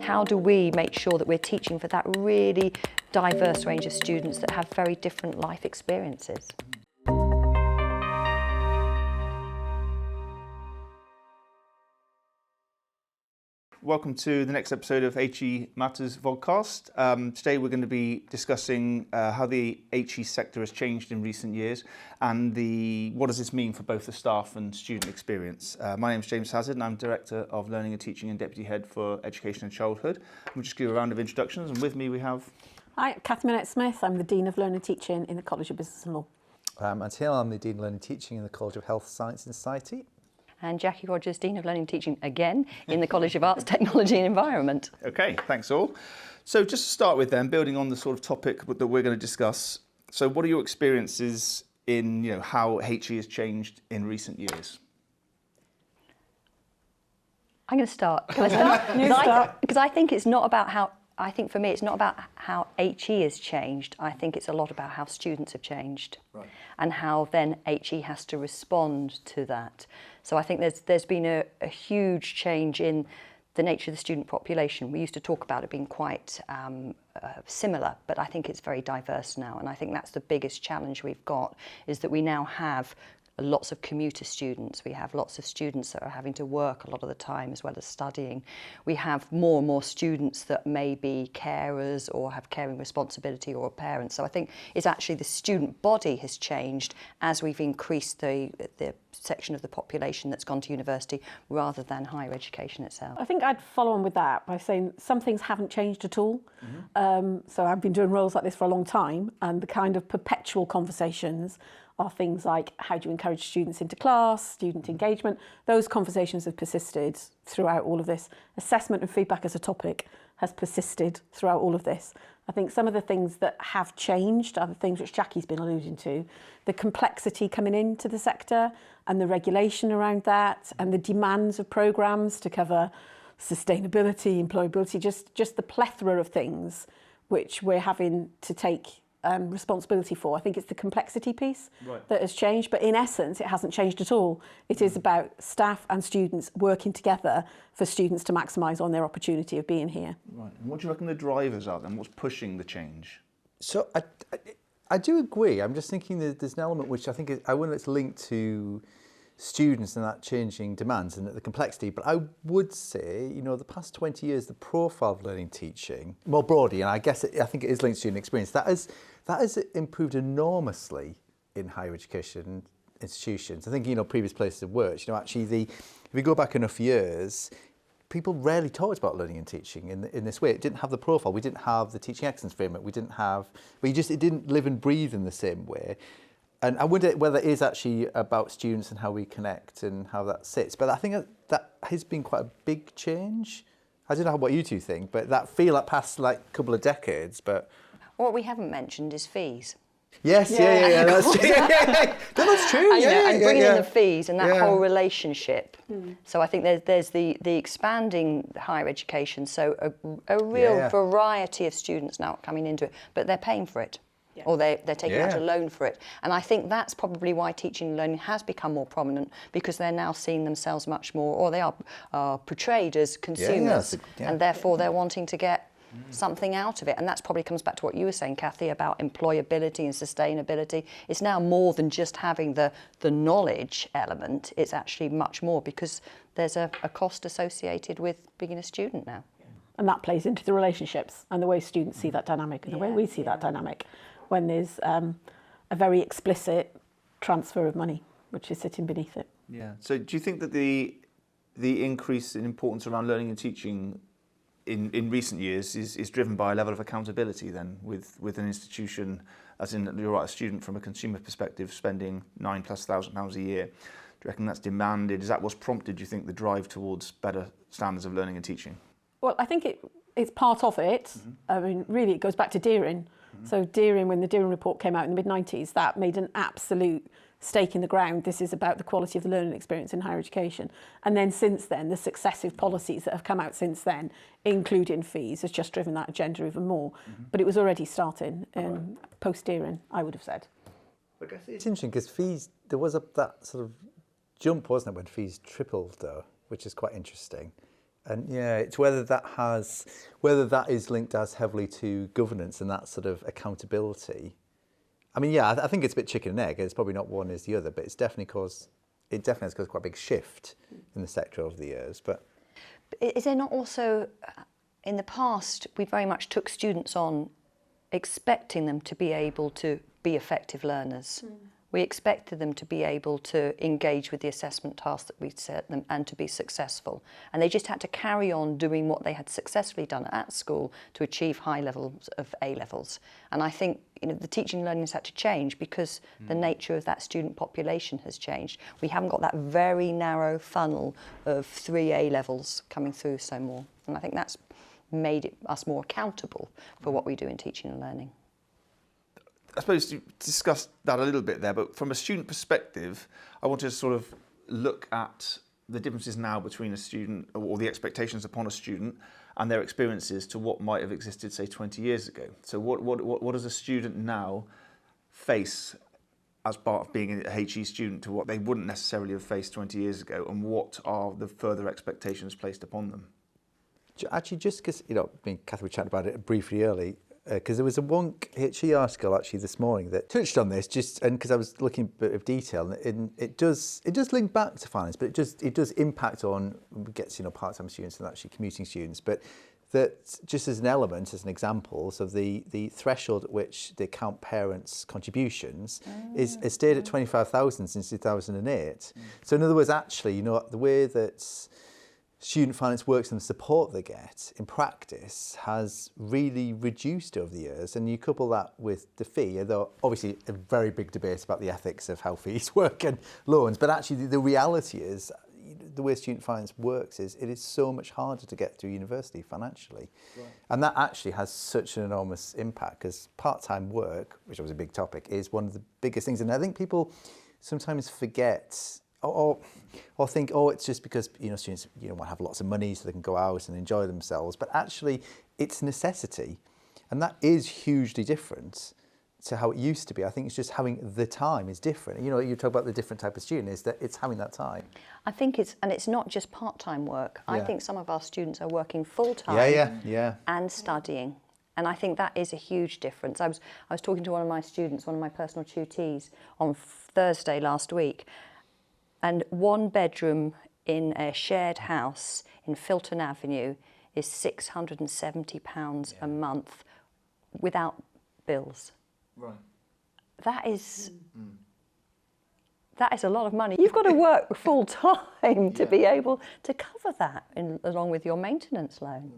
How do we make sure that we're teaching for that really diverse range of students that have very different life experiences? Welcome to the next episode of HE Matters Vodcast. Today we're going to be discussing how the HE sector has changed in recent years and what does this mean for both the staff and student experience. My name is James Hazzard and I'm Director of Learning and Teaching and Deputy Head for Education and Childhood. We'll just give a round of introductions, and with me we have... Hi, Cathy Minett-Smith. I'm the Dean of Learning and Teaching in the College of Business and Law. Antony Hill. I'm the Dean of Learning and Teaching in the College of Health, Science and Society. And Jackie Rogers, Dean of Learning and Teaching, again, in the College of Arts, Technology and Environment. Okay, thanks all. So just to start with then, building on the sort of topic that we're going to discuss, so what are your experiences in how HE has changed in recent years? I'm going to start. Can I start? Because I think it's not about how, I think for me it's not about how HE has changed. I think it's a lot about how students have changed. Right. And how then HE has to respond to that. So I think there's been a huge change in the nature of the student population. We used to talk about it being quite similar, but I think it's very diverse now. And I think that's the biggest challenge we've got, is that we now have lots of commuter students. We have lots of students that are having to work a lot of the time as well as studying. We have more and more students that may be carers or have caring responsibility or parents. So I think it's actually the student body has changed as we've increased the section of the population that's gone to university rather than higher education itself. I think I'd follow on with that by saying some things haven't changed at all. Mm-hmm. So I've been doing roles like this for a long time, and the kind of perpetual conversations are things like, how do you encourage students into class, student engagement? Those conversations have persisted throughout all of this. Assessment and feedback as a topic has persisted throughout all of this. I think some of the things that have changed are the things which Jackie's been alluding to, the complexity coming into the sector and the regulation around that and the demands of programmes to cover sustainability, employability, just the plethora of things which we're having to take responsibility for. I think it's the complexity piece that has changed, but in essence it hasn't changed at all. It is about staff and students working together for students to maximise on their opportunity of being here. Right. And what do you reckon the drivers are then? What's pushing the change? So I do agree. I'm just thinking that there's an element which I think I wonder it's linked to students and that changing demands and the complexity, but I would say, the past 20 years, the profile of learning and teaching, more broadly, and I think it is linked to student experience, that has improved enormously in higher education institutions. I think, previous places have worked, actually if we go back enough years, people rarely talked about learning and teaching in this way. It didn't have the profile, we didn't have the teaching excellence framework, it didn't live and breathe in the same way. And I wonder whether it is actually about students and how we connect and how that sits. But I think that has been quite a big change. I don't know what you two think, but that past couple of decades. But what we haven't mentioned is fees. Yes, yeah, that's true. That's true. And bringing in the fees and that whole relationship. So I think there's the expanding higher education. So a real variety of students now coming into it, but they're paying for it. Or they're taking out a loan for it. And I think that's probably why teaching and learning has become more prominent, because they're now seeing themselves much more, or they are portrayed as consumers, and therefore they're wanting to get something out of it. And that probably comes back to what you were saying, Cathy, about employability and sustainability. It's now more than just having the knowledge element. It's actually much more, because there's a cost associated with being a student now. And that plays into the relationships and the way students see that dynamic and the way we see that dynamic, when there's a very explicit transfer of money, which is sitting beneath it. Yeah. So do you think that the increase in importance around learning and teaching in recent years is driven by a level of accountability then with an institution, as in, you're right, a student from a consumer perspective spending £9,000+ a year? Do you reckon that's demanded? Is that what's prompted, do you think, the drive towards better standards of learning and teaching? Well, I think it's part of it. I mean, really, it goes back to Deering. So Deering, when the Deering report came out in the mid-90s, that made an absolute stake in the ground. This is about the quality of the learning experience in higher education. And then since then, the successive policies that have come out since then, including fees, has just driven that agenda even more. But it was already starting post-Deering, I would have said. I guess it's interesting because fees, there was that sort of jump, wasn't it, when fees tripled though, which is quite interesting. And yeah, it's whether that is linked as heavily to governance and that sort of accountability. I mean, yeah, I think it's a bit chicken and egg. It's probably not one as the other, but it definitely has caused quite a big shift in the sector over the years. But is there not also, in the past, we very much took students on expecting them to be able to be effective learners. We expected them to be able to engage with the assessment tasks that we set them and to be successful. And they just had to carry on doing what they had successfully done at school to achieve high levels of A-levels. And I think the teaching and learning has had to change because the nature of that student population has changed. We haven't got that very narrow funnel of 3 A-levels coming through so more. And I think that's made us more accountable for what we do in teaching and learning. I suppose to discuss that a little bit there, but from a student perspective, I want to sort of look at the differences now between a student or the expectations upon a student and their experiences to what might have existed, say, 20 years ago. So what does a student now face as part of being a HE student to what they wouldn't necessarily have faced 20 years ago, and what are the further expectations placed upon them? Actually, just because, Cathy, we chatted about it briefly earlier, because there was a Wonk HE article actually this morning that touched on this, and because I was looking at a bit of detail, and it does link back to finance, but it does impact on, gets part-time students and actually commuting students, but that just as an element, as an example, so the threshold at which they count parents' contributions is stayed at 25,000 since 2008. So in other words, actually, the way that student finance works and the support they get in practice has really reduced over the years. And you couple that with the fee, although obviously a very big debate about the ethics of how fees work and loans, but actually the reality is the way student finance works is it is so much harder to get through university financially. Right. And that actually has such an enormous impact, because part-time work, which was a big topic, is one of the biggest things. And I think people sometimes forget or think, it's just because students want to have lots of money so they can go out and enjoy themselves. But actually, it's necessity, and that is hugely different to how it used to be. I think it's just having the time is different. You talk about the different type of student, is that it's having that time. I think it's not just part-time work. Yeah. I think some of our students are working full-time and studying. And I think that is a huge difference. I was talking to one of my students, one of my personal tutees, on Thursday last week. And 1 bedroom in a shared house in Filton Avenue is £670 a month without bills. Right. That is a lot of money. You've got to work full time to be able to cover that along with your maintenance loan.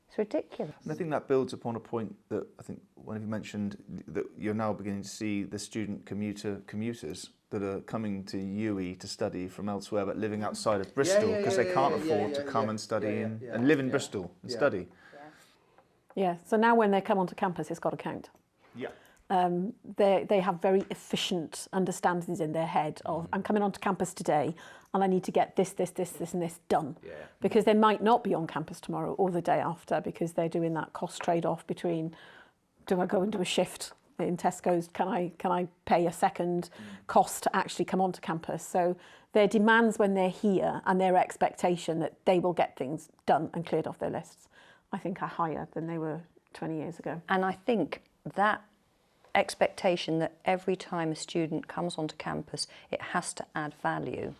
It's ridiculous. And I think that builds upon a point that I think one of you mentioned, that you're now beginning to see the student commuters that are coming to UE to study from elsewhere but living outside of Bristol because they can't afford to come and study and live in Bristol and study. Yeah, so now when they come onto campus, it's got to count. Yeah. They have very efficient understandings in their head of, I'm coming onto campus today and I need to get this and this done. Yeah. Because they might not be on campus tomorrow or the day after, because they're doing that cost trade-off between, do I go and do a shift in Tesco's, can I pay a second cost to actually come onto campus? So their demands when they're here and their expectation that they will get things done and cleared off their lists, I think are higher than they were 20 years ago. And I think that expectation that every time a student comes onto campus it has to add value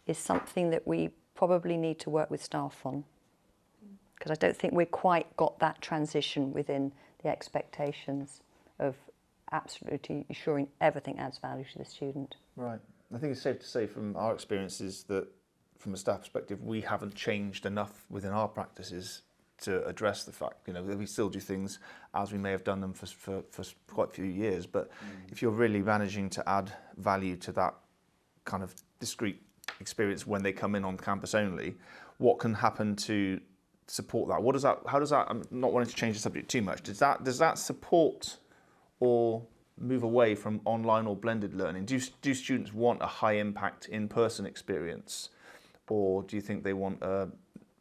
is something that we probably need to work with staff on, because I don't think we've quite got that transition within the expectations of absolutely ensuring everything adds value to the student. Right. I think it's safe to say from our experiences that from a staff perspective we haven't changed enough within our practices to address the fact, that we still do things as we may have done them for quite a few years, but if you're really managing to add value to that kind of discrete experience when they come in on campus only, what can happen to support that? How does that, I'm not wanting to change the subject too much, does that support or move away from online or blended learning? Do students want a high impact in-person experience, or do you think they want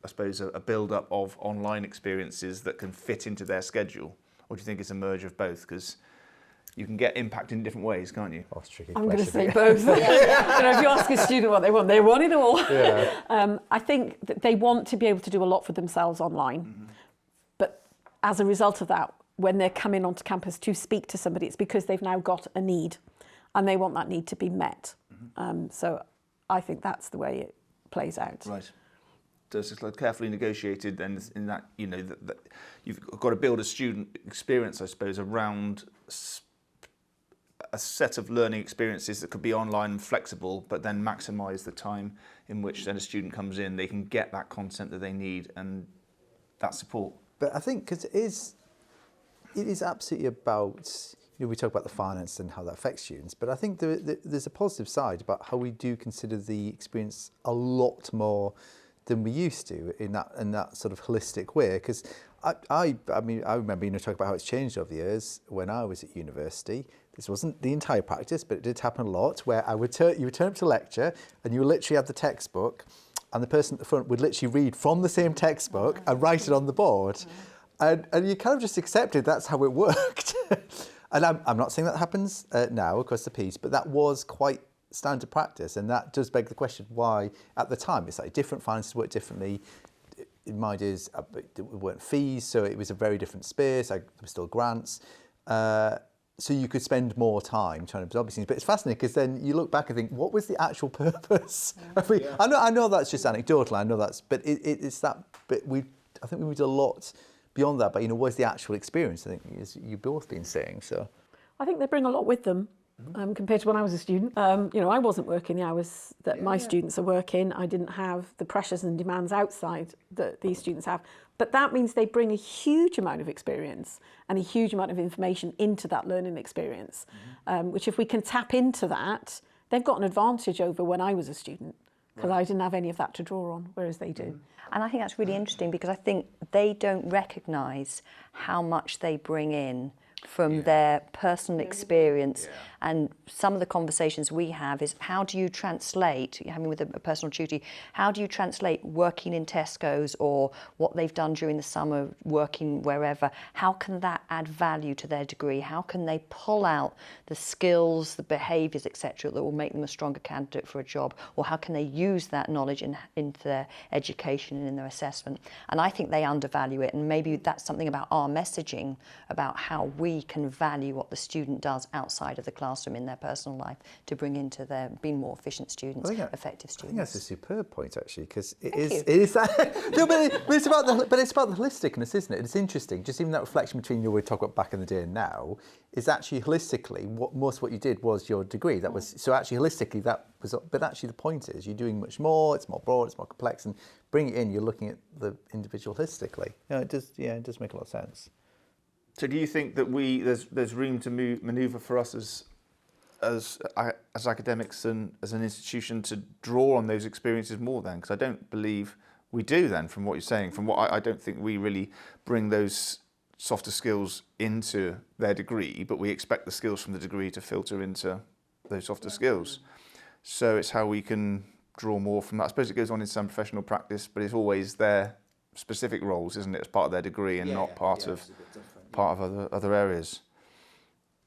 I suppose a build-up of online experiences that can fit into their schedule? Or do you think it's a merge of both? Because you can get impact in different ways, can't you? Oh, it's a tricky I'm going to question. say both. You know, if you ask a student what they want it all. Yeah. I think that they want to be able to do a lot for themselves online, but as a result of that, when they're coming onto campus to speak to somebody, it's because they've now got a need, and they want that need to be met. So I think that's the way it plays out. Right. So it's like carefully negotiated, and in that, you know, that you've got to build a student experience, I suppose, around a set of learning experiences that could be online and flexible, but then maximise the time in which then a student comes in, they can get that content that they need and that support. But I think because it is absolutely about, you know, we talk about the finance and how that affects students, but I think there's a positive side about how we do consider the experience a lot more than we used to in that sort of holistic way. Because I mean, I remember, you know, talking about how it's changed over the years. When I was at university, this wasn't the entire practice, but it did happen a lot, where you would turn up to lecture and you literally had the textbook, and the person at the front would literally read from the same textbook and write it on the board. And you kind of just accepted that's how it worked. And I'm not saying that happens now across the piece, but that was quite standard practice. And that does beg the question why, at the time, it's like different finances work differently. In my days, there weren't fees, so it was a very different space. There were still grants. So you could spend more time trying to absorb these things. But it's fascinating because then you look back and think, what was the actual purpose? I know that's just anecdotal. I know that's, but it's that. But I think we did a lot beyond that. But you know, what's the actual experience? I think as you've both been saying. So I think they bring a lot with them. Compared to when I was a student, you know, I wasn't working the hours that my students are working. I didn't have the pressures and demands outside that these students have. But that means they bring a huge amount of experience and a huge amount of information into that learning experience, which if we can tap into that, they've got an advantage over when I was a student, because I didn't have any of that to draw on, whereas they do. And I think that's really interesting, because I think they don't recognise how much they bring in from their personal experience. And some of the conversations we have is, how do you translate, having with a personal tutor, how do you translate working in Tesco's or what they've done during the summer, working wherever, how can that add value to their degree? How can they pull out the skills, the behaviours, etc., that will make them a stronger candidate for a job? Or how can they use that knowledge into their education and in their assessment? And I think they undervalue it, and maybe that's something about our messaging, about how we can value what the student does outside of the classroom in their personal life to bring into their being more efficient students, effective students. I think that's a superb point, actually, because it is that. No, but it's about the holisticness, isn't it? It's interesting. Just even that reflection between you we talk about back in the day and now is actually holistically what you did was your degree. That was so actually holistically that was. But actually, the point is you're doing much more. It's more broad. It's more complex, and bring it in. You're looking at the individual holistically. Yeah, it does. Yeah, it does make a lot of sense. So do you think that there's room to manoeuvre for us as academics and as an institution to draw on those experiences more then? Because I don't believe we do then, from what you're saying. From what I don't think we really bring those softer skills into their degree, but we expect the skills from the degree to filter into those softer skills. So it's how we can draw more from that. I suppose it goes on in some professional practice, but it's always their specific roles, isn't it, as part of their degree and not part of other areas.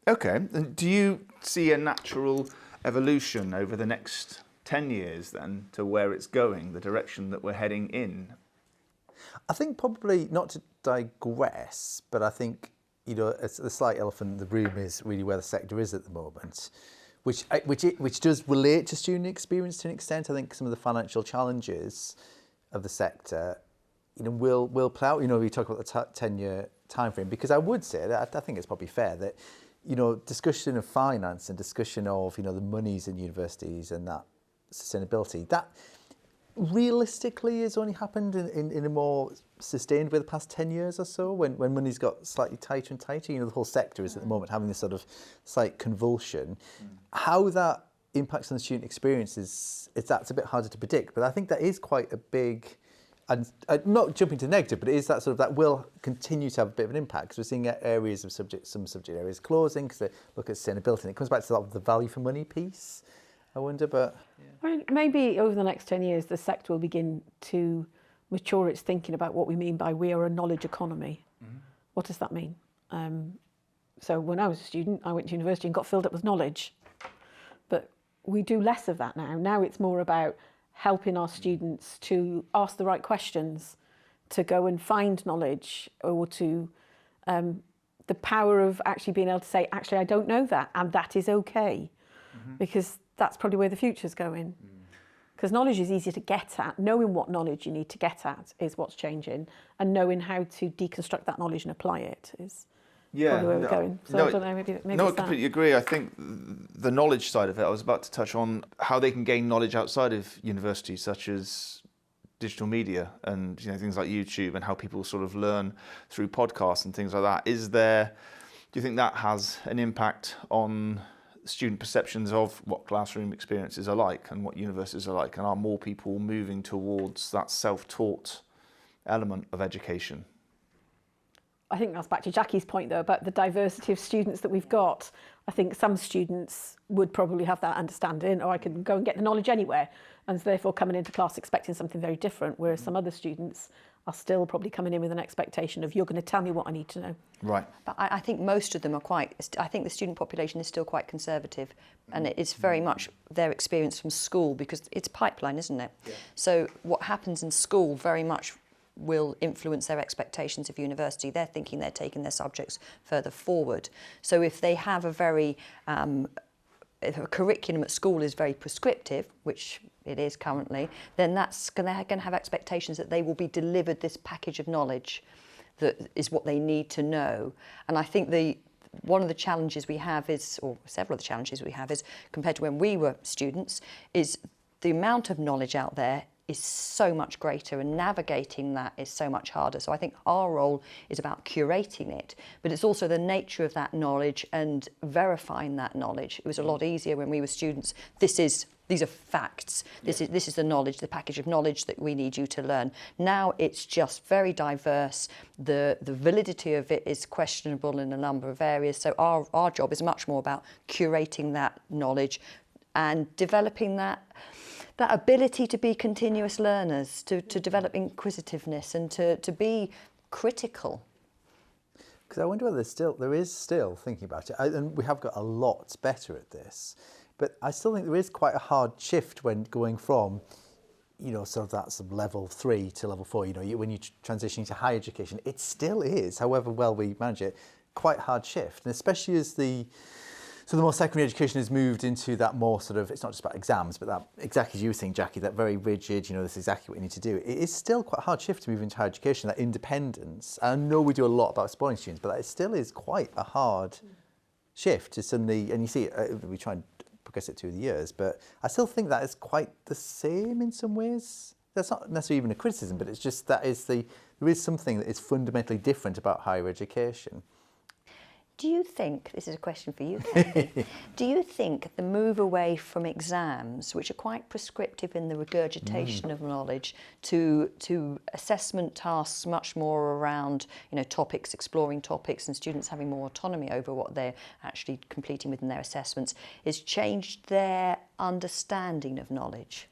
Okay, and do you see a natural evolution over the next 10 years then to where it's going, the direction that we're heading in? I think probably, not to digress, but I think, you know, the slight elephant in the room is really where the sector is at the moment, which does relate to student experience to an extent. I think some of the financial challenges of the sector, you know, will play out. You know, we talk about the 10-year time frame, because I would say that I think it's probably fair that, you know, discussion of finance and discussion of, you know, the monies in universities and that sustainability, that realistically has only happened in a more sustained way the past 10 years or so, when money's got slightly tighter and tighter. You know, the whole sector is at the moment having this sort of slight convulsion. How that impacts on the student experience that's a bit harder to predict, but I think that is quite a big, and not jumping to negative, but it is that sort of, that will continue to have a bit of an impact, because we're seeing areas of some subject areas closing because they look at sustainability, and it comes back to the value for money piece, I wonder. But I mean, maybe over the next 10 years the sector will begin to mature its thinking about what we mean by we are a knowledge economy. What does that mean? So when I was a student, I went to university and got filled up with knowledge. But we do less of that now. Now it's more about helping our students to ask the right questions, to go and find knowledge, or to the power of actually being able to say, actually, I don't know that, and that is okay, because that's probably where the future's going. Because knowledge is easier to get at. Knowing what knowledge you need to get at is what's changing, and knowing how to deconstruct that knowledge and apply it is probably where we're going. So I don't know, maybe no, I it's completely agree. I think the knowledge side of it, I was about to touch on how they can gain knowledge outside of university, such as digital media and things like YouTube, and how people sort of learn through podcasts and things like that. Do you think that has an impact on student perceptions of what classroom experiences are like and what universities are like, and are more people moving towards that self-taught element of education? I think that's back to Jackie's point, though, about the diversity of students that we've got. I think some students would probably have that understanding, or I can go and get the knowledge anywhere, and therefore coming into class expecting something very different, whereas some other students are still probably coming in with an expectation of, you're going to tell me what I need to know. Right. But I think most of them are I think the student population is still quite conservative, and it's very much their experience from school, because it's pipeline, isn't it? Yeah. So what happens in school very much will influence their expectations of university. They're thinking they're taking their subjects further forward. So if they have if a curriculum at school is very prescriptive, which it is currently, then that's going to have expectations that they will be delivered this package of knowledge that is what they need to know. And I think one of the challenges we have is, or several of the challenges we have is, compared to when we were students, is the amount of knowledge out there is so much greater, and navigating that is so much harder. So I think our role is about curating it, but it's also the nature of that knowledge and verifying that knowledge. It was a lot easier when we were students. These are facts. This is the knowledge, the package of knowledge that we need you to learn. Now it's just very diverse. The validity of it is questionable in a number of areas. So our job is much more about curating that knowledge and developing that ability to be continuous learners, to develop inquisitiveness and to be critical. Because I wonder whether there is still thinking about it, and we have got a lot better at this, but I still think there is quite a hard shift when going from, sort of that level 3 to level 4, when you're transitioning to higher education, it still is, however well we manage it, quite a hard shift. And especially as the more secondary education has moved into that more sort of, it's not just about exams, but that, exactly as you were saying, Jackie, that very rigid, this is exactly what you need to do. It is still quite a hard shift to move into higher education, that independence. And I know we do a lot about supporting students, but it still is quite a hard shift to suddenly, and you see, we try and progress it through the years, but I still think that is quite the same in some ways. That's not necessarily even a criticism, but it's just there is something that is fundamentally different about higher education. Do you think, this is a question for you, Cathy, do you think the move away from exams, which are quite prescriptive in the regurgitation of knowledge, to assessment tasks much more around, topics, exploring topics, and students having more autonomy over what they're actually completing within their assessments, has changed their understanding of knowledge?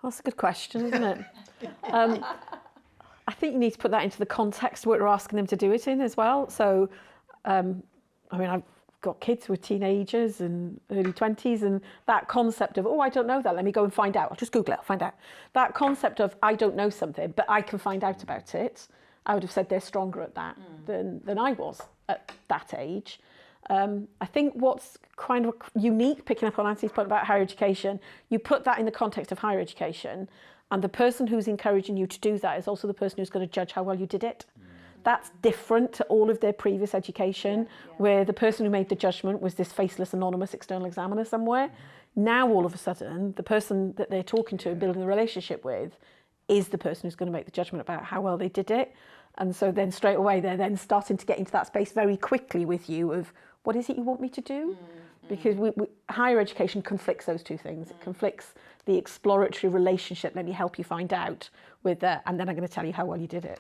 Well, that's a good question, isn't it? I think you need to put that into the context what we're asking them to do it in as well. So, I've got kids who are teenagers and early 20s, and that concept of, I don't know that, let me go and find out. I'll just Google it, I'll find out. That concept of, I don't know something, but I can find out about it, I would have said they're stronger at that than I was at that age. I think what's kind of unique, picking up on Antony's point about higher education, you put that in the context of higher education, and the person who's encouraging you to do that is also the person who's going to judge how well you did it. That's different to all of their previous education, where the person who made the judgment was this faceless, anonymous external examiner somewhere. Now, all of a sudden, the person that they're talking to and building a relationship with is the person who's going to make the judgment about how well they did it. And so then straight away, they're then starting to get into that space very quickly with you of, what is it you want me to do? Because higher education conflicts those two things. It conflicts the exploratory relationship, let me help you find out, with and then I'm going to tell you how well you did it.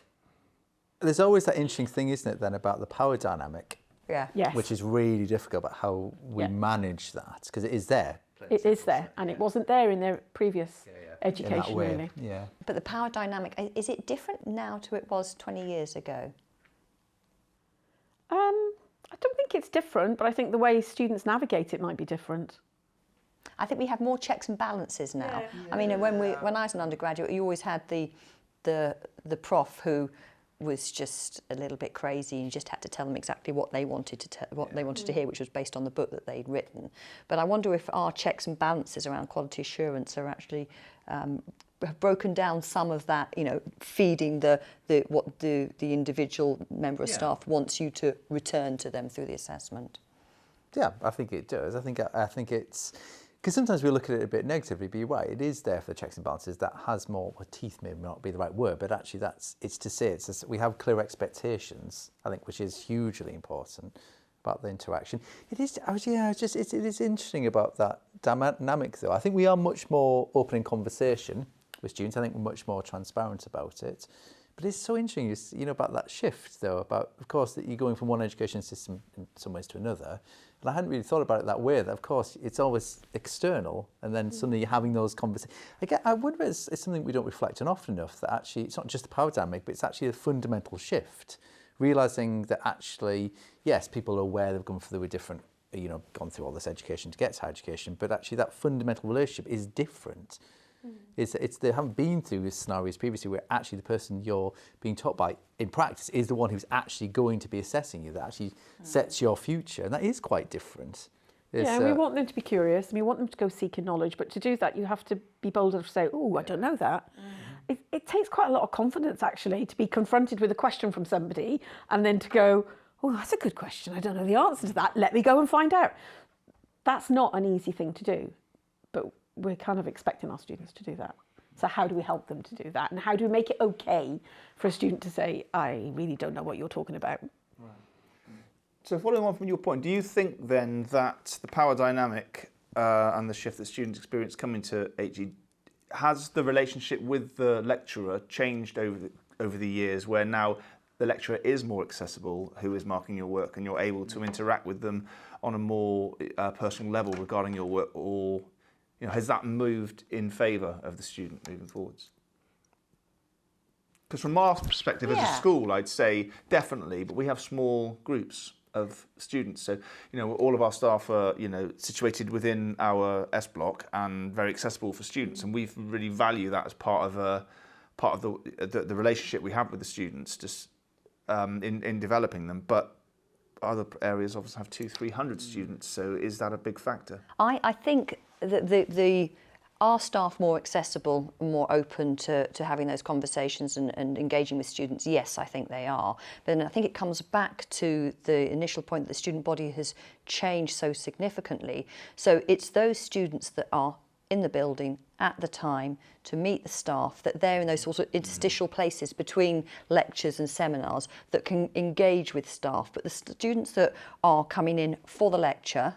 There's always that interesting thing, isn't it, then, about the power dynamic, Yes. which is really difficult about how we manage that, because it is there. It is there, and it wasn't there in their previous education, really. Yeah. But the power dynamic, is it different now to it was 20 years ago? think it's different, but I think the way students navigate it might be different. I think we have more checks and balances now. I mean, when I was an undergraduate, you always had the prof who was just a little bit crazy, and you just had to tell them exactly what they wanted to hear, which was based on the book that they'd written. But I wonder if our checks and balances around quality assurance are actually have broken down some of that, feeding what the individual member of staff wants you to return to them through the assessment. Yeah, I think it does. I think it's because sometimes we look at it a bit negatively, but you're right, it is there for the checks and balances. That has more, well, teeth may not be the right word, but actually it's to say we have clear expectations, I think, which is hugely important about the interaction. It is, it is interesting about that dynamic though. I think we are much more open in conversation with students. I think we're much more transparent about it. But it's so interesting, about that shift though, about, of course, that you're going from one education system in some ways to another. And I hadn't really thought about it that way, that of course it's always external, and then suddenly you're having those conversations. I wonder if it's something we don't reflect on often enough, that actually it's not just the power dynamic, but it's actually a fundamental shift. Realising that actually, yes, people are aware they've gone through a different, gone through all this education to get to higher education, but actually that fundamental relationship is different. They haven't been through scenarios previously where actually the person you're being taught by in practice is the one who's actually going to be assessing you, that actually sets your future, and that is quite different. And we want them to be curious, and we want them to go seeking knowledge, but to do that you have to be bold enough to say, oh, I don't know that. It takes quite a lot of confidence actually to be confronted with a question from somebody and then to go, oh, that's a good question, I don't know the answer to that, let me go and find out. That's not an easy thing to do, but we're kind of expecting our students to do that. So how do we help them to do that? And how do we make it okay for a student to say, I really don't know what you're talking about? Right. So following on from your point, do you think then that the power dynamic and the shift that students experience coming to HE, has the relationship with the lecturer changed over the years, where now the lecturer is more accessible, who is marking your work, and you're able to interact with them on a more personal level regarding your work, or has that moved in favour of the student moving forwards? Because from our perspective as a school, I'd say definitely, but we have small groups of students. So, all of our staff are, situated within our S block and very accessible for students. And we really value that as part of the relationship we have with the students, just in developing them. But other areas obviously have 200-300 students. So is that a big factor? I think that are staff more accessible, more open to having those conversations and engaging with students? Yes, I think they are. But then I think it comes back to the initial point that the student body has changed so significantly. So it's those students that are in the building at the time to meet the staff, that they're in those sort of interstitial places between lectures and seminars that can engage with staff. But the students that are coming in for the lecture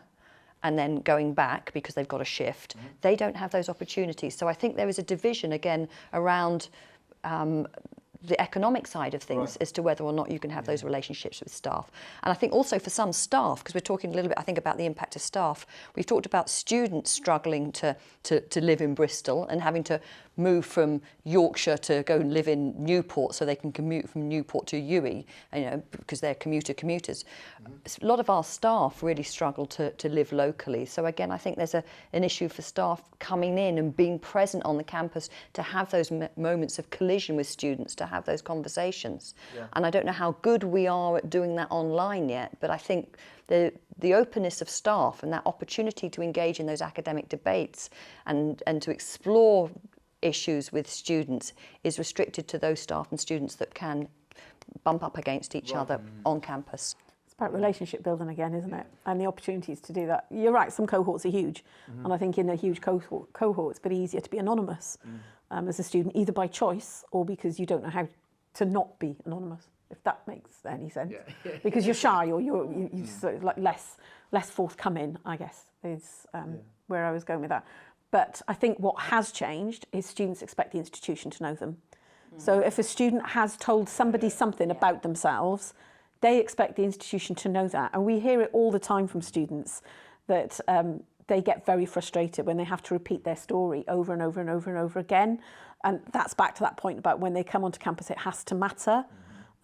and then going back because they've got a shift, they don't have those opportunities. So I think there is a division again around the economic side of things as to whether or not you can have those relationships with staff. And I think also for some staff, because we're talking a little bit, I think, about the impact of staff, we've talked about students struggling to live in Bristol and having to move from Yorkshire to go and live in Newport so they can commute from Newport to Uwe, because they're commuters. A lot of our staff really struggle to live locally. So again, I think there's an issue for staff coming in and being present on the campus to have those moments of collision with students, to have those conversations. And I don't know how good we are at doing that online yet, but I think the openness of staff and that opportunity to engage in those academic debates and to explore issues with students is restricted to those staff and students that can bump up against each other on campus. It's about relationship building again, isn't it? And the opportunities to do that. You're right, some cohorts are huge. And I think in a huge cohort, it's a bit easier to be anonymous as a student, either by choice or because you don't know how to not be anonymous, if that makes any sense. Because you're shy or you're sort of like less forthcoming, I guess, is where I was going with that. But I think what has changed is students expect the institution to know them. So if a student has told somebody something about themselves, they expect the institution to know that. And we hear it all the time from students that they get very frustrated when they have to repeat their story over and over and over and over again. And that's back to that point about when they come onto campus, it has to matter.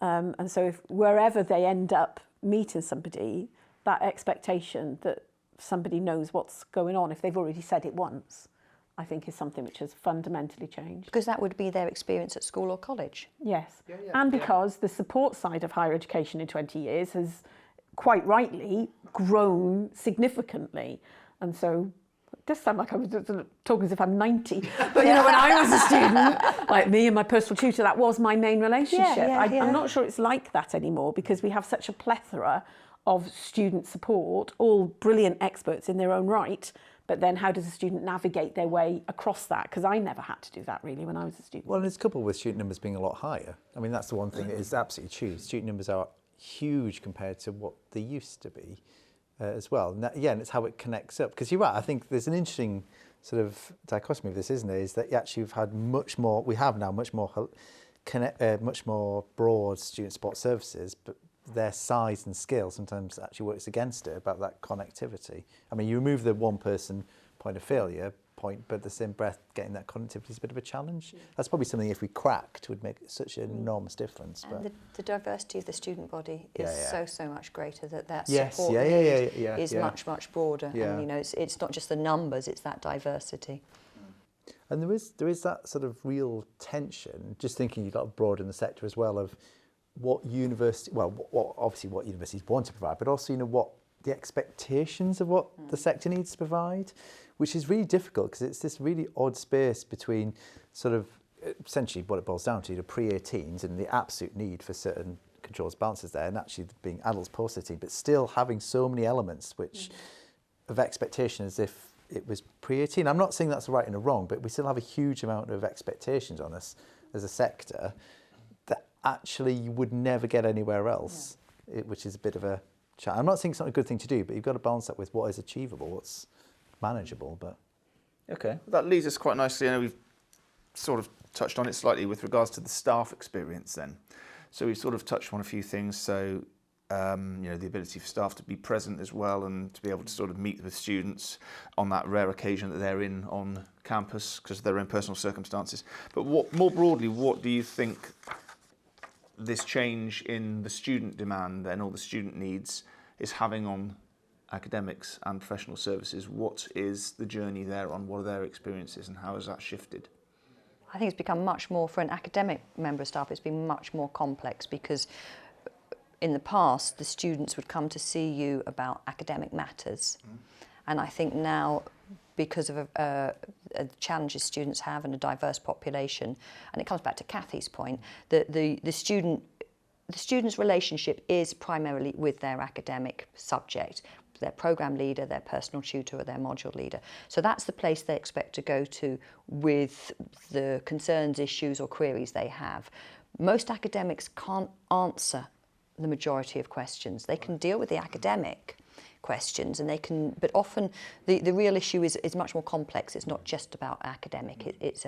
And so if wherever they end up meeting somebody, that expectation that somebody knows what's going on if they've already said it once, I think is something which has fundamentally changed. Because that would be their experience at school or college. Yes, and because the support side of higher education in 20 years has quite rightly grown significantly. And so it does sound like I was talking as if I'm 90, but you know, when I was a student, like me and my personal tutor, that was my main relationship. I'm not sure it's like that anymore, because we have such a plethora of student support, all brilliant experts in their own right, but then how does a student navigate their way across that? Because I never had to do that really when I was a student. Well, and it's coupled with student numbers being a lot higher. I mean, that's the one thing that is absolutely true. Student numbers are huge compared to what they used to be as well. And that, again, it's how it connects up. Because you're right, I think there's an interesting sort of dichotomy of this, isn't there? Is that actually we have now much more broad student support services, but their size and scale sometimes actually works against it about that connectivity. I mean, you remove the one person point of failure point, but at the same breath, getting that connectivity is a bit of a challenge. That's probably something if we cracked would make such an enormous difference. And but the diversity of the student body is so much greater, that yes, support is much broader. Yeah. And you know, it's not just the numbers, it's that diversity. And there is that sort of real tension, just thinking you've got to broaden the sector as well, of what universities want to provide, but also, you know, what the expectations of what the sector needs to provide, which is really difficult because it's this really odd space between sort of essentially what it boils down to, the pre-18s and the absolute need for certain controls, balances there, and actually being adults post-18, but still having so many elements which of expectation as if it was pre-18. I'm not saying that's a right and a wrong, but we still have a huge amount of expectations on us as a sector that actually you would never get anywhere else, which is a bit of a challenge. I'm not saying it's not a good thing to do, but you've got to balance that with what is achievable, what's manageable. But okay, that leads us quite nicely. I know we've sort of touched on it slightly with regards to the staff experience then. So we've sort of touched on a few things. So, you know, the ability for staff to be present as well and to be able to sort of meet with students on that rare occasion that they're in on campus because of their own personal circumstances. But more broadly, what do you think this change in the student demand and all the student needs is having on academics and professional services? What is the journey there on? What are their experiences and how has that shifted? I think it's become much more, for an academic member of staff, it's been much more complex because in the past, the students would come to see you about academic matters. And I think now, because of the challenges students have and a diverse population, and it comes back to Cathy's point, that the student's relationship is primarily with their academic subject, their programme leader, their personal tutor, or their module leader. So that's the place they expect to go to with the concerns, issues, or queries they have. Most academics can't answer the majority of questions. They can deal with the academic questions and they can, but often the real issue is much more complex. It's not just about academic. It's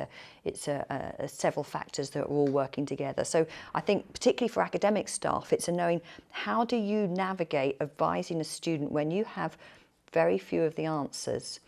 several factors that are all working together. So I think particularly for academic staff, it's a knowing how do you navigate advising a student when you have very few of the answers,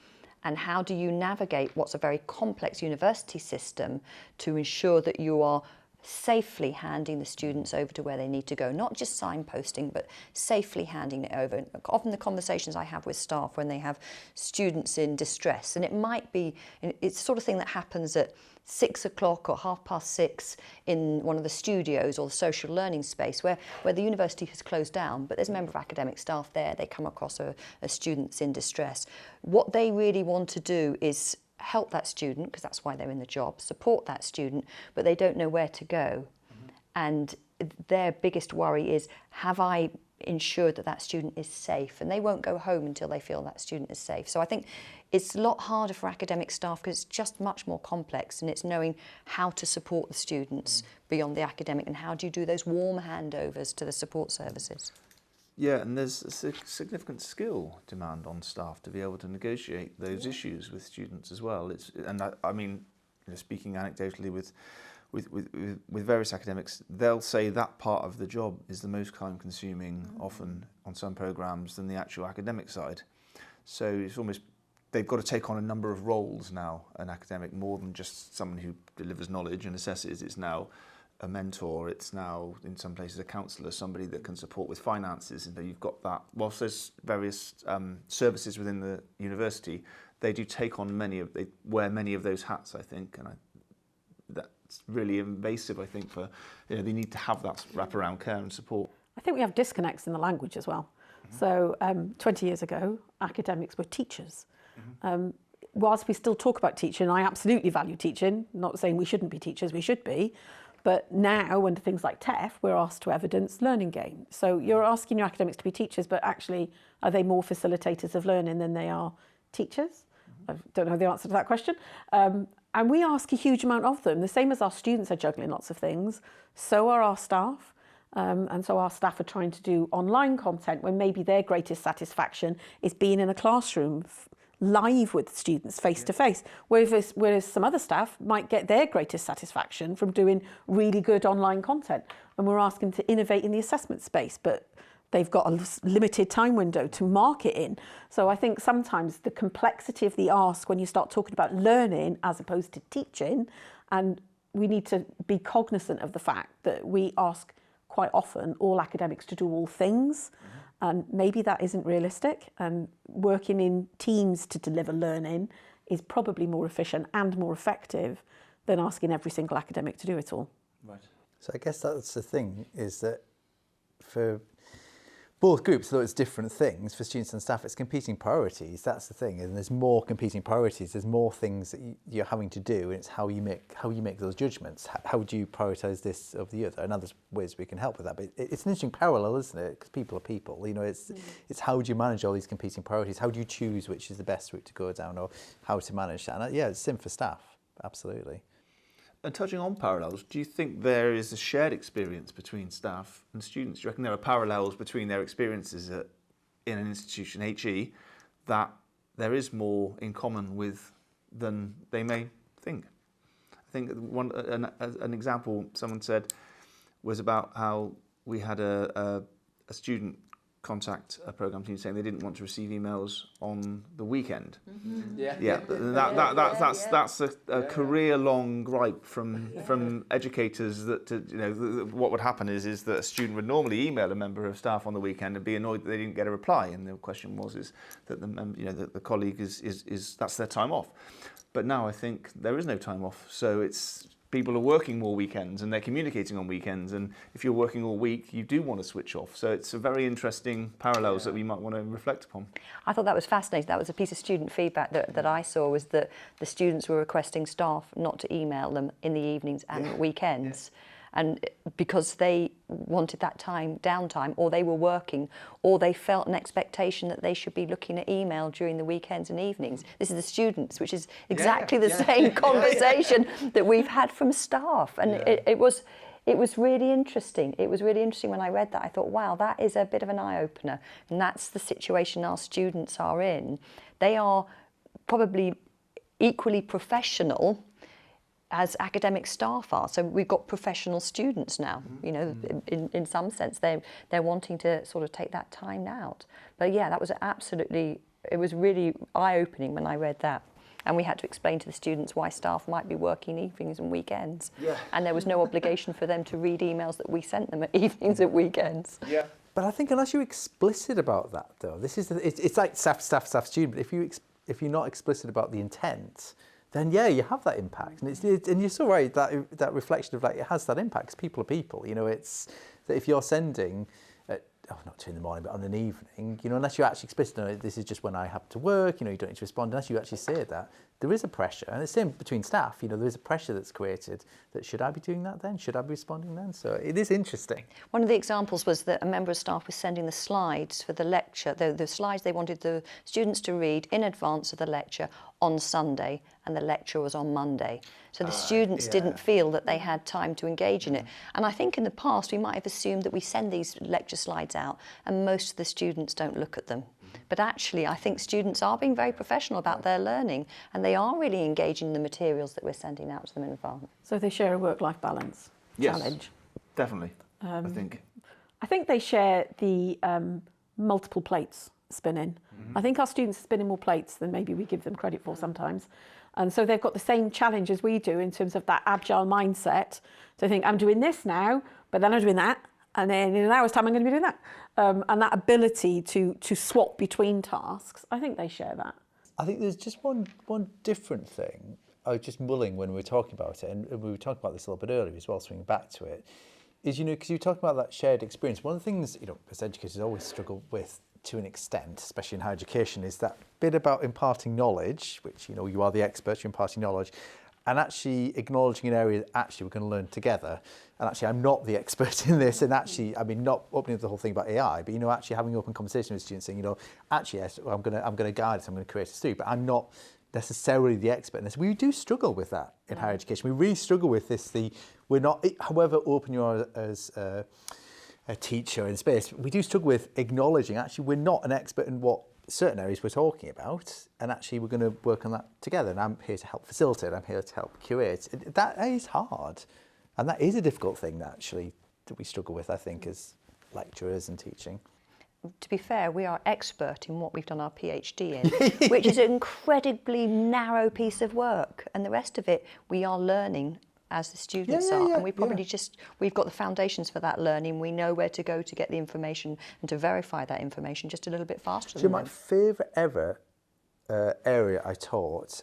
and how do you navigate what's a very complex university system to ensure that you are safely handing the students over to where they need to go, not just signposting, but safely handing it over. Often the conversations I have with staff when they have students in distress, and it might be, it's the sort of thing that happens at 6 o'clock or 6:30 in one of the studios or the social learning space where the university has closed down, but there's a member of academic staff there, they come across a student's in distress. What they really want to do is help that student, because that's why they're in the job, support that student, but they don't know where to go. And their biggest worry is, have I ensured that that student is safe? And they won't go home until they feel that student is safe. So I think it's a lot harder for academic staff because it's just much more complex, and it's knowing how to support the students beyond the academic, and how do you do those warm handovers to the support services. Yeah, and there's a significant skill demand on staff to be able to negotiate those issues with students as well. I mean, you know, speaking anecdotally with various academics, they'll say that part of the job is the most time-consuming, often on some programmes, than the actual academic side. So it's almost they've got to take on a number of roles now, an academic, more than just someone who delivers knowledge and assesses. It's now a mentor, it's now in some places a counsellor, somebody that can support with finances, and then you've got that. Whilst there's various services within the university, they do take on they wear many of those hats, I think, and that's really invasive, I think, for, they need to have that wraparound care and support. I think we have disconnects in the language as well. So 20 years ago, academics were teachers. Whilst we still talk about teaching, I absolutely value teaching, not saying we shouldn't be teachers, we should be. But now, under things like TEF, we're asked to evidence learning gain. So you're asking your academics to be teachers, but actually, are they more facilitators of learning than they are teachers? I don't know the answer to that question. And we ask a huge amount of them. The same as our students are juggling lots of things, so are our staff. And so our staff are trying to do online content when maybe their greatest satisfaction is being in a classroom live with students face to face, whereas some other staff might get their greatest satisfaction from doing really good online content. And we're asking to innovate in the assessment space, but they've got a limited time window to market in. So I think sometimes the complexity of the ask when you start talking about learning as opposed to teaching, and we need to be cognizant of the fact that we ask quite often all academics to do all things. And maybe that isn't realistic, and working in teams to deliver learning is probably more efficient and more effective than asking every single academic to do it all. Right. So I guess that's the thing, is that for both groups, though it's different things, for students and staff, it's competing priorities. That's the thing, and there's more competing priorities. There's more things that you're having to do, and it's how you make those judgments. How do you prioritise this over the other? And there's ways we can help with that. But it's an interesting parallel, isn't it? Because people are people. It's how do you manage all these competing priorities? How do you choose which is the best route to go down, or how to manage that? And it's same for staff, absolutely. And touching on parallels, do you think there is a shared experience between staff and students? Do you reckon there are parallels between their experiences in an institution, HE, that there is more in common with than they may think? I think an example someone said was about how we had a student contact a programme team saying they didn't want to receive emails on the weekend. That's a career-long gripe from educators that what would happen is that a student would normally email a member of staff on the weekend and be annoyed that they didn't get a reply, and the question was that the colleague is that's their time off. But now I think there is no time off, so it's people are working more weekends and they're communicating on weekends, and if you're working all week, you do want to switch off. So it's a very interesting parallels that we might want to reflect upon. I thought that was fascinating. That was a piece of student feedback that I saw, was that the students were requesting staff not to email them in the evenings and weekends. And because they wanted that downtime, or they were working, or they felt an expectation that they should be looking at email during the weekends and evenings. This is the students, which is exactly the same conversation that we've had from staff. And it was really interesting. It was really interesting when I read that. I thought, wow, that is a bit of an eye-opener. And that's the situation our students are in. They are probably equally professional as academic staff are. So we've got professional students now, in some sense. They're wanting to sort of take that time out. But yeah, that was it was really eye-opening when I read that. And we had to explain to the students why staff might be working evenings and weekends. And there was no obligation for them to read emails that we sent them at evenings and weekends. But I think unless you're explicit about that, though, it's like staff, student. But if you're not explicit about the intent, then you have that impact, and you're so right that reflection of it has that impact, because people are people. It's that if you're sending not 2 a.m, but on an evening, unless you're actually explicit, this is just when I have to work, you don't need to respond, unless you actually say that, there is a pressure, and it's the same between staff, there is a pressure that's created that should I be doing that then? Should I be responding then? So it is interesting. One of the examples was that a member of staff was sending the slides for the lecture, the slides they wanted the students to read in advance of the lecture on Sunday, and the lecture was on Monday. So the students didn't feel that they had time to engage in it. And I think in the past we might have assumed that we send these lecture slides out and most of the students don't look at them. But actually I think students are being very professional about their learning, and they are really engaging in the materials that we're sending out to them in advance. So they share a work-life balance challenge. Definitely, I think they share the multiple plates spinning. I think our students are spinning more plates than maybe we give them credit for sometimes. And so they've got the same challenge as we do in terms of that agile mindset. So they think, I'm doing this now, but then I'm doing that. And then in an hour's time, I'm going to be doing that. And that ability to swap between tasks, I think they share that. I think there's just one different thing I was just mulling when we were talking about it, and we were talking about this a little bit earlier as well, swinging back to it, is, because you were talking about that shared experience. One of the things, as educators always struggle with to an extent, especially in higher education, is that bit about imparting knowledge, which, you are the expert, you're imparting knowledge, and actually acknowledging an area that actually we're going to learn together. And actually, I'm not the expert in this, and actually, not opening up the whole thing about AI, but, actually having an open conversation with students saying, actually, yes, I'm going to guide this, I'm going to create this through, but I'm not necessarily the expert in this. We do struggle with that in higher education. We really struggle with this. We're not, however open you are as a teacher in space, we do struggle with acknowledging, actually, we're not an expert in what certain areas we're talking about, and actually we're going to work on that together. And I'm here to help facilitate, I'm here to help curate. That is hard. And that is a difficult thing that we struggle with, I think, as lecturers and teaching. To be fair, we are expert in what we've done our PhD in, which is an incredibly narrow piece of work. And the rest of it, we are learning as the students are. And we probably we've got the foundations for that learning. We know where to go to get the information and to verify that information just a little bit faster than them. My favourite ever area I taught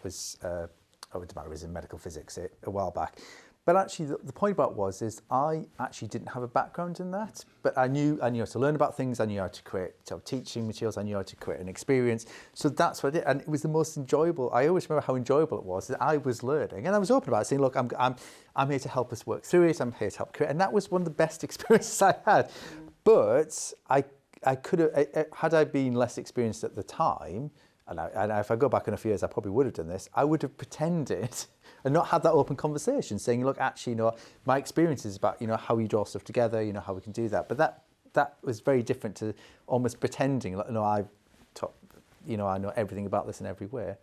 was, it was in medical physics a while back. But actually, the point about is I actually didn't have a background in that, but I knew how to learn about things. I knew how to create teaching materials. I knew how to create an experience. So that's what I did, and it was the most enjoyable. I always remember how enjoyable it was that I was learning, and I was open about it, saying, "Look, I'm here to help us work through it. I'm here to help create," and that was one of the best experiences I had. But I could have, had I been less experienced at the time, and if I go back in a few years, I probably would have done this. I would have pretended and not had that open conversation, saying, look, actually, my experience is about, how you draw stuff together, how we can do that. But that was very different to almost pretending, like, I know everything about this in every way.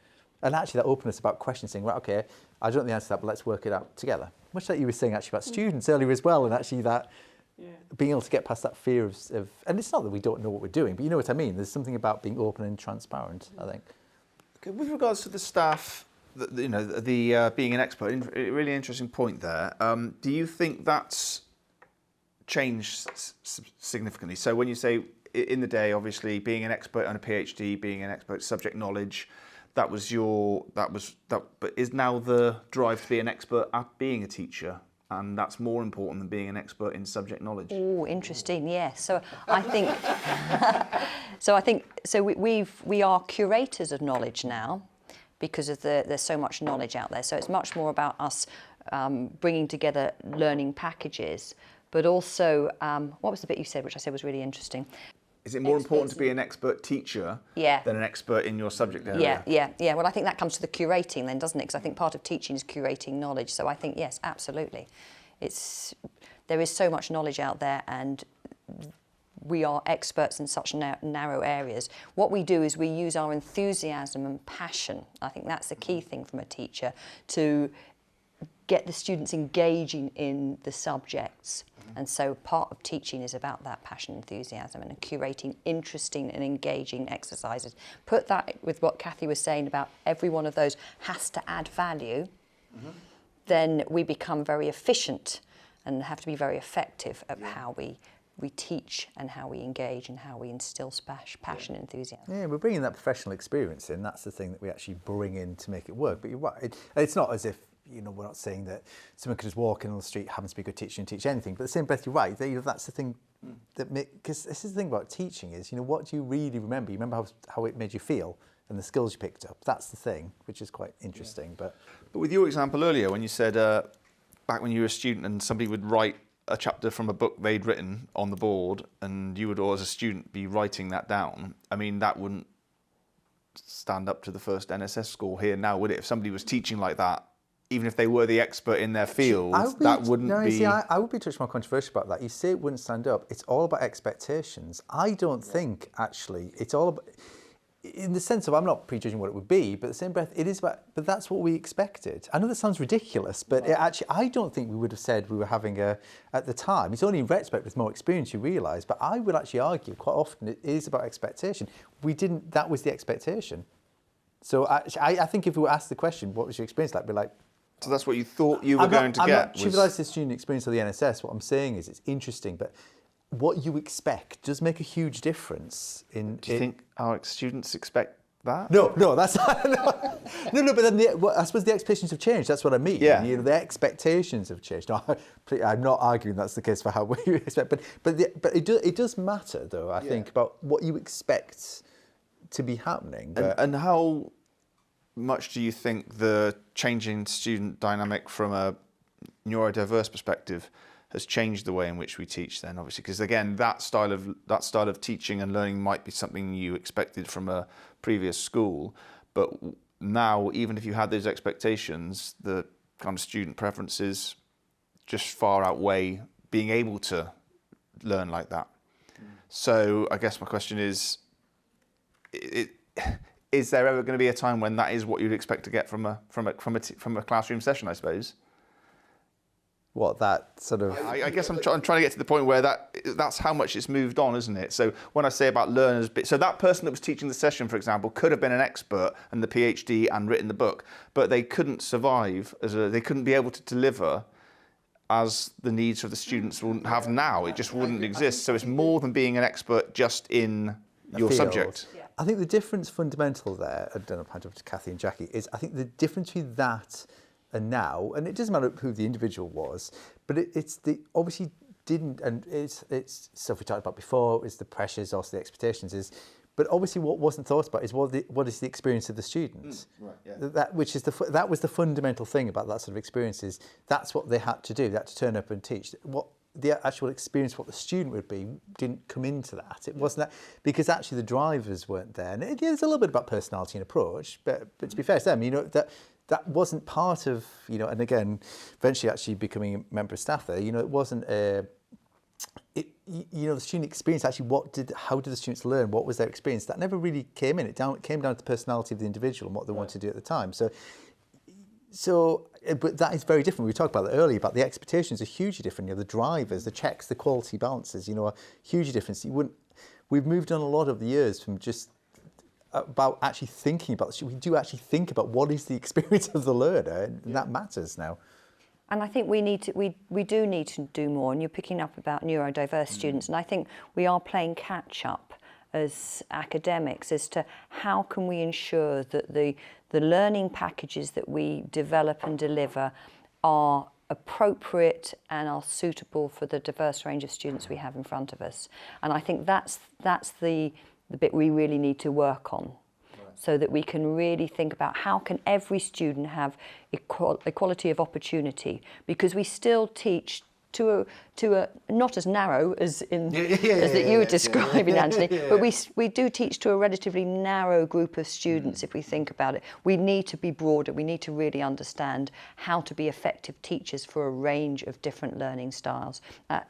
And actually that openness about questions, saying, right, okay, I don't know the answer to that, but let's work it out together. Much like you were saying actually about students earlier as well, and actually that being able to get past that fear of, and it's not that we don't know what we're doing, but you know what I mean? There's something about being open and transparent, I think. Okay, with regards to the staff, being an expert, a really interesting point there. Do you think that's changed significantly? So when you say in the day, obviously being an expert on a PhD, being an expert subject knowledge, but is now the drive to be an expert at being a teacher, and that's more important than being an expert in subject knowledge? Oh, interesting. Yes. So I think we are curators of knowledge now, because of there's so much knowledge out there. So it's much more about us bringing together learning packages, but also, what was the bit you said, which I said was really interesting? Is it more important to be an expert teacher than an expert in your subject area? Yeah. Well, I think that comes to the curating then, doesn't it? Because I think part of teaching is curating knowledge. So I think, yes, absolutely. There is so much knowledge out there, and we are experts in such narrow areas. What we do is we use our enthusiasm and passion. I think that's the key thing from a teacher, to get the students engaging in the subjects. And so part of teaching is about that passion, enthusiasm, and curating interesting and engaging exercises. Put that with what Cathy was saying about every one of those has to add value, then we become very efficient and have to be very effective at how we teach and how we engage and how we instill passion and enthusiasm. Yeah, we're bringing that professional experience in. That's the thing that we actually bring in to make it work. But you're right. It's not as if, we're not saying that someone could just walk in on the street, happen to be a good teacher and teach anything. But at the same breath, you're right. That's the thing because this is the thing about teaching is, what do you really remember? You remember how it made you feel and the skills you picked up. That's the thing, which is quite interesting. But with your example earlier, when you said back when you were a student and somebody would write a chapter from a book they'd written on the board, and you would, or as a student, be writing that down. I mean, that wouldn't stand up to the first NSS score here now, would it? If somebody was teaching like that, even if they were the expert in their field, that wouldn't be... See, I would be much more controversial about that. You say it wouldn't stand up. It's all about expectations. I don't think, actually, it's all about... In the sense of, I'm not prejudging what it would be, but at the same breath, it is about... But that's what we expected. I know that sounds ridiculous, but actually, I don't think we would have said we were having at the time. It's only in retrospect with more experience you realise, but I would actually argue quite often it is about expectation. That was the expectation. So I think if we were asked the question, what was your experience like? We'd be like, so that's what you thought you were going to get. I'm not trivialising the student experience of the NSS. What I'm saying is it's interesting, but what you expect does make a huge difference. Do you think our students expect that? No, that's no. But then I suppose the expectations have changed. That's what I mean. Yeah. The expectations have changed. No, I'm not arguing that's the case for how we expect, but it does matter though. I think about what you expect to be happening. And how much do you think the changing student dynamic from a neurodiverse perspective has changed the way in which we teach then, obviously? Because again, that style of teaching and learning might be something you expected from a previous school, but now, even if you had those expectations, the kind of student preferences just far outweigh being able to learn like that. So I guess my question is there ever going to be a time when that is what you'd expect to get from a classroom session, I suppose? What, that sort of... I guess I'm trying to get to the point where that's how much it's moved on, isn't it? So when I say about learners, so that person that was teaching the session, for example, could have been an expert and the PhD and written the book, but they couldn't survive, they couldn't be able to deliver as the needs of the students wouldn't have now. It just wouldn't exist. So it's more than being an expert just in your subject. I think the difference fundamental there, I don't know if I hand over to Cathy and Jackie, is I think the difference between that and now, and it doesn't matter who the individual was, but it's the obviously didn't, and it's stuff we talked about before, is the pressures, also the expectations, but obviously what wasn't thought about is what is the experience of the students. Right, yeah. That was the fundamental thing about that sort of experience, is that's what they had to do. They had to turn up and teach. What the actual experience, what the student would be, didn't come into that. It wasn't that, because actually the drivers weren't there. And there's a little bit about personality and approach, but to be fair to them, that wasn't part of, and again, eventually actually becoming a member of staff there, it wasn't the student experience, actually how did the students learn, what was their experience, that never really came in. It came down to the personality of the individual and what they wanted to do at the time. So, but that is very different. We talked about that earlier, about the expectations are hugely different. The drivers, the checks, the quality balances, are hugely different. We've moved on a lot of the years from just about actually thinking about we do actually think about what is the experience of the learner, and that matters now. And I think we do need to do more, and you're picking up about neurodiverse students, and I think we are playing catch up as academics as to how can we ensure that the learning packages that we develop and deliver are appropriate and are suitable for the diverse range of students we have in front of us. And I think that's the bit we really need to work on, so that we can really think about how can every student have equality of opportunity, because we still teach to a not as narrow as that you were describing, Antony, but we do teach to a relatively narrow group of students. If we think about it, we need to be broader. We need to really understand how to be effective teachers for a range of different learning styles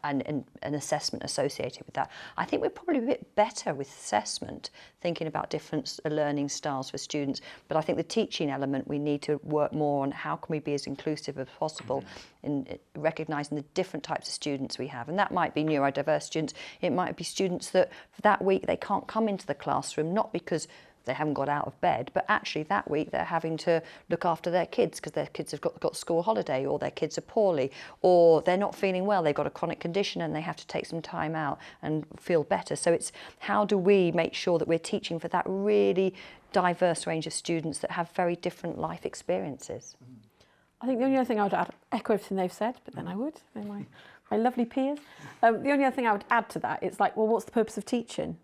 and an assessment associated with that. I think we're probably a bit better with assessment, thinking about different learning styles for students, but I think the teaching element, we need to work more on how can we be as inclusive as possible in recognising the different types of students we have. And that might be neurodiverse students. It might be students that that week they can't come into the classroom, not because they haven't got out of bed, but actually that week they're having to look after their kids because their kids have got school holiday, or their kids are poorly, or they're not feeling well, they've got a chronic condition and they have to take some time out and feel better. So it's how do we make sure that we're teaching for that really diverse range of students that have very different life experiences. I think the only other thing I would add, echo everything they've said, but then I would, they're my lovely peers. The only other thing I would add to that, it's like, well, what's the purpose of teaching?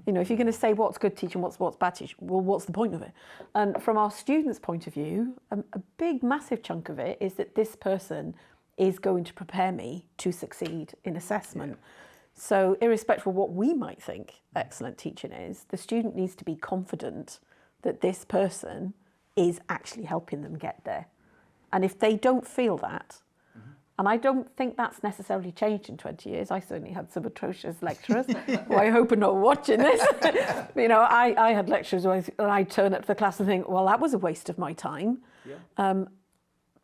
If you're going to say what's good teaching, what's bad teaching, well, what's the point of it? And from our students' point of view, a big, massive chunk of it is that this person is going to prepare me to succeed in assessment. Yeah. So irrespective of what we might think excellent teaching is, the student needs to be confident that this person is actually helping them get there. And if they don't feel that, and I don't think that's necessarily changed in 20 years. I certainly had some atrocious lecturers who I hope are not watching this. I had lecturers where I'd turn up to the class and think, well, that was a waste of my time. Yeah.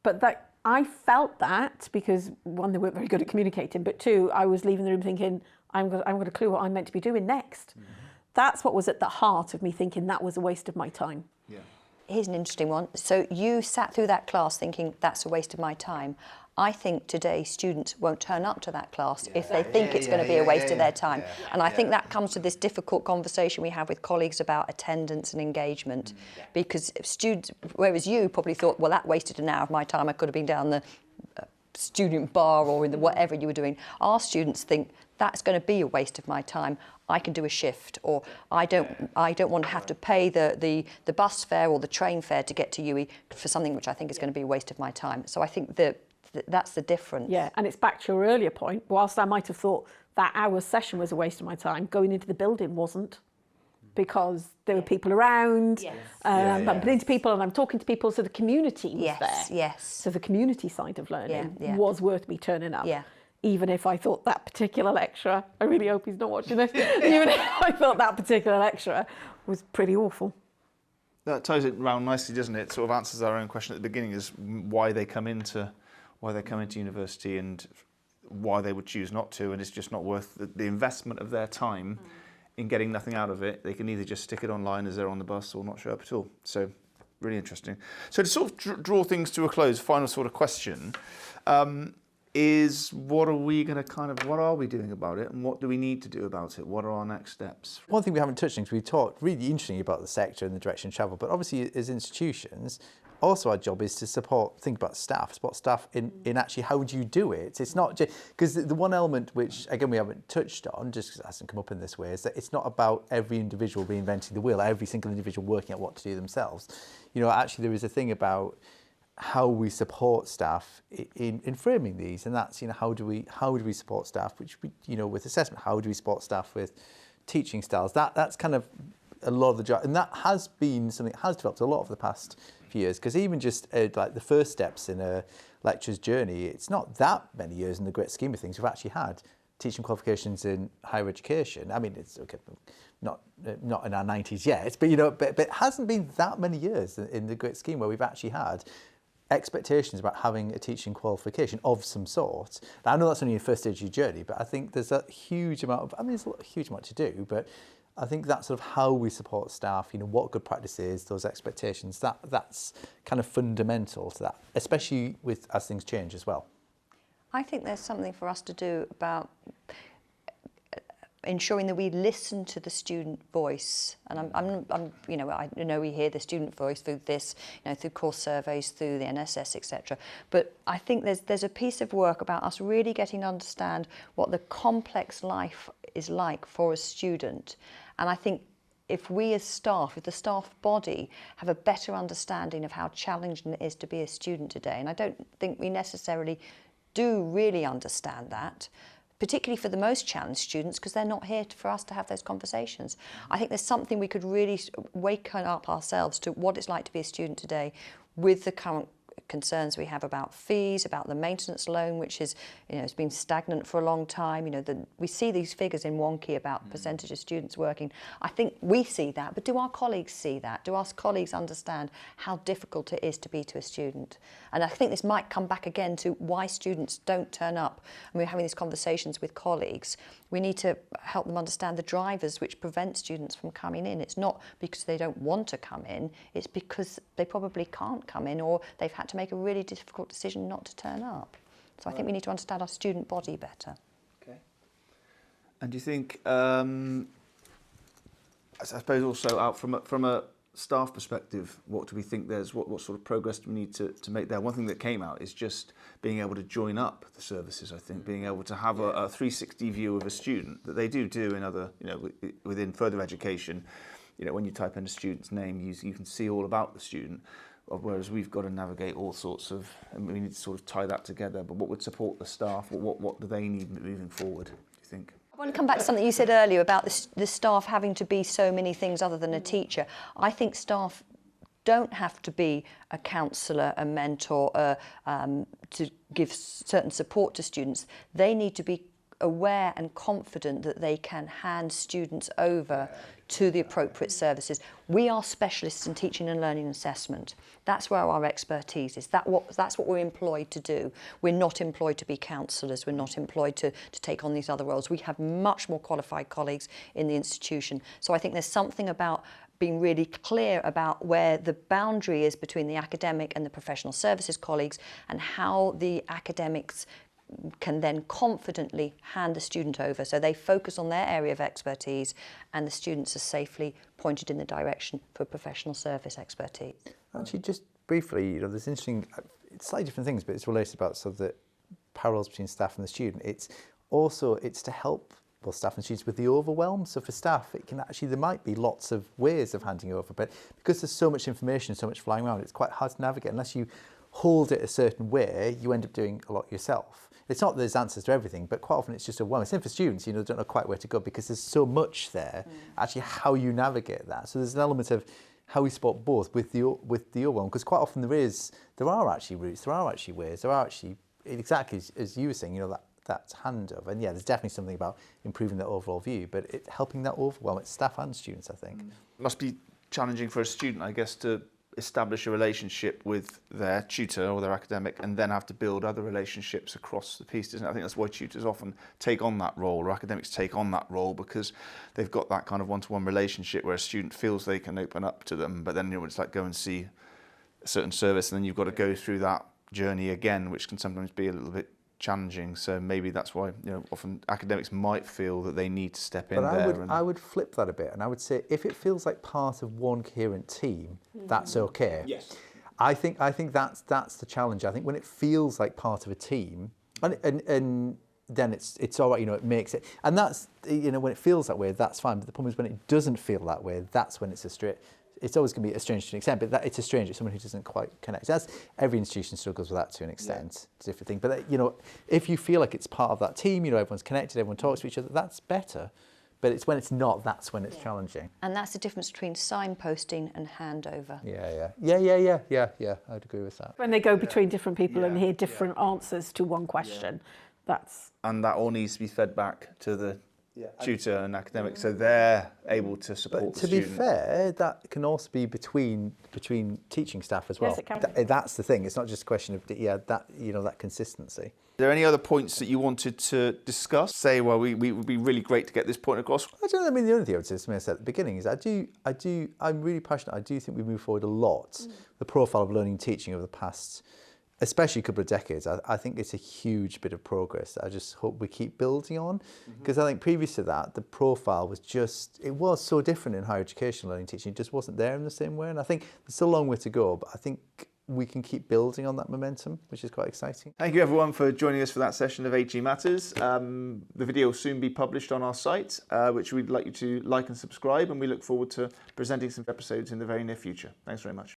But that I felt that because, one, they weren't very good at communicating, but two, I was leaving the room thinking, I've got a clue what I'm meant to be doing next. That's what was at the heart of me thinking that was a waste of my time. Yeah. here's an interesting one. So you sat through that class thinking that's a waste of my time. I think today students won't turn up to that class if they think it's going to be a waste of their time. And I think that comes to this difficult conversation we have with colleagues about attendance and engagement. Because students, whereas you probably thought, well, that wasted an hour of my time, I could have been down the student bar or in the whatever you were doing. Our students think that's going to be a waste of my time. I can do a shift, or I don't want to have to pay the bus fare or the train fare to get to UE for something which I think is going to be a waste of my time. So I think that's the difference. Yeah, and it's back to your earlier point. Whilst I might have thought that hour's session was a waste of my time, going into the building wasn't, because there were people around, I'm bumping into people and I'm talking to people, so the community was there. Yes. So the community side of learning was worth me turning up. Yeah. Even if I thought that particular lecturer, I really hope he's not watching this, even if I thought that particular lecturer was pretty awful. That ties it round nicely, doesn't it? It sort of answers our own question at the beginning, is why they come into university and why they would choose not to, and it's just not worth the investment of their time in getting nothing out of it. They can either just stick it online as they're on the bus or not show up at all. So really interesting. So to sort of draw things to a close, final sort of question is what are we doing about it, and what do we need to do about it? What are our next steps? One thing we haven't touched on, because we've talked really interestingly about the sector and the direction of travel, but obviously as institutions, also our job is to support staff in actually how do you do it. It's not just, because the one element which, again, we haven't touched on, just because it hasn't come up in this way, is that it's not about every individual reinventing the wheel, every single individual working out what to do themselves. You know, actually there is a thing about how we support staff in framing these, and that's, you know, how do we support staff, which we, you know, with assessment, how do we support staff with teaching styles? That's kind of a lot of the job, and that has been something that has developed a lot over the past few years, because even just like the first steps in a lecturer's journey, it's not that many years in the great scheme of things we've actually had teaching qualifications in higher education. I mean, it's okay, not in our 90s yet, but you know, but it hasn't been that many years in the great scheme where we've actually had expectations about having a teaching qualification of some sort. Now, I know that's only your first stage of your journey, but I think there's a huge amount there's a huge amount to do, but I think that's sort of how we support staff, you know, what good practice is, those expectations, that's kind of fundamental to that, especially as things change as well. I think there's something for us to do about ensuring that we listen to the student voice. And I'm you know, I know we hear the student voice through this, you know, through course surveys, through the NSS, etc. But I think there's a piece of work about us really getting to understand what the complex life is like for a student. And I think if we as staff, if the staff body have a better understanding of how challenging it is to be a student today, and I don't think we necessarily do really understand that, particularly for the most challenged students, because they're not here for us to have those conversations. I think there's something we could really wake up ourselves to what it's like to be a student today with the current concerns we have about fees, about the maintenance loan, which is, you know, it's been stagnant for a long time. You know, we see these figures in Wonky about percentage of students working. I think we see that, but do our colleagues see that? Do our colleagues understand how difficult it is to be to a student? And I think this might come back again to why students don't turn up. And we're having these conversations with colleagues. We need to help them understand the drivers which prevent students from coming in. It's not because they don't want to come in, it's because they probably can't come in, or they've had to make a really difficult decision not to turn up. So I think we need to understand our student body better. Okay. And do you think, I suppose also out from a staff perspective, what do we think what sort of progress do we need to make there? One thing that came out is just being able to join up the services, I think, being able to have a 360 view of a student that they do in other, you know, within further education. You know, when you type in a student's name, you can see all about the student. Whereas we've got to navigate all sorts of, and we need to sort of tie that together. But what would support the staff? What do they need moving forward, do you think? I want to come back to something you said earlier about the staff having to be so many things other than a teacher. I think staff don't have to be a counsellor, a mentor, to give certain support to students. They need to be aware and confident that they can hand students over to the appropriate services. We are specialists in teaching and learning assessment. That's where our expertise is. That's what we're employed to do. We're not employed to be counsellors. We're not employed to take on these other roles. We have much more qualified colleagues in the institution. So I think there's something about being really clear about where the boundary is between the academic and the professional services colleagues, and how the academics can then confidently hand the student over, so they focus on their area of expertise and the students are safely pointed in the direction for professional service expertise. Actually, just briefly, you know, there's interesting, it's slightly different things, but it's related about sort of the parallels between staff and the student. It's to help staff and students with the overwhelm. So for staff, it can actually, there might be lots of ways of handing over, but because there's so much information, so much flying around, it's quite hard to navigate. Unless you hold it a certain way, you end up doing a lot yourself. It's not that there's answers to everything, but quite often it's just overwhelming. Same for students, you know, don't know quite where to go because there's so much there, actually how you navigate that. So there's an element of how we spot both with the overwhelm, because quite often there are actually routes, there are actually ways, there are actually, exactly as you were saying, you know, that handover. And yeah, there's definitely something about improving the overall view, but helping that overwhelm, it's staff and students, I think. It must be challenging for a student, I guess, to establish a relationship with their tutor or their academic and then have to build other relationships across the piece, isn't it? I think that's why tutors often take on that role, or academics take on that role, because they've got that kind of one-to-one relationship where a student feels they can open up to them, but then, you know, it's like go and see a certain service and then you've got to go through that journey again, which can sometimes be a little bit challenging. So maybe that's why, you know, often academics might feel that they need to step in there. But I would flip that a bit, and I would say if it feels like part of one coherent team, that's okay. Yes. I think that's the challenge. I think when it feels like part of a team, and then it's all right, you know, it makes it, and that's, you know, when it feels that way, that's fine. But the problem is when it doesn't feel that way, that's when it's always going to be a stranger to an extent, but it's a stranger, it's someone who doesn't quite connect. That's, every institution struggles with that to an extent. Yeah. It's a different thing. But, you know, if you feel like it's part of that team, you know, everyone's connected, everyone talks to each other, that's better. But it's when it's not, that's when it's challenging. And that's the difference between signposting and handover. Yeah, I'd agree with that. When they go between different people and hear different answers to one question, that's... And that all needs to be fed back to the tutor and academic, so they're able to support the student. To be fair, that can also be between teaching staff as well. Yes, it can. That's the thing. It's not just a question of that, you know, that consistency. Are there any other points that you wanted to discuss? Say, well, we would be really great to get this point across. I don't know. I mean, the only thing I would say, something I said at the beginning, is I'm really passionate. I do think we move forward a lot. The profile of learning and teaching over the past, especially a couple of decades, I think it's a huge bit of progress that I just hope we keep building on. Because I think previous to that, the profile was it was so different in higher education learning and teaching. It just wasn't there in the same way. And I think there's still a long way to go, but I think we can keep building on that momentum, which is quite exciting. Thank you everyone for joining us for that session of HE Matters. The video will soon be published on our site, which we'd like you to like and subscribe, and we look forward to presenting some episodes in the very near future. Thanks very much.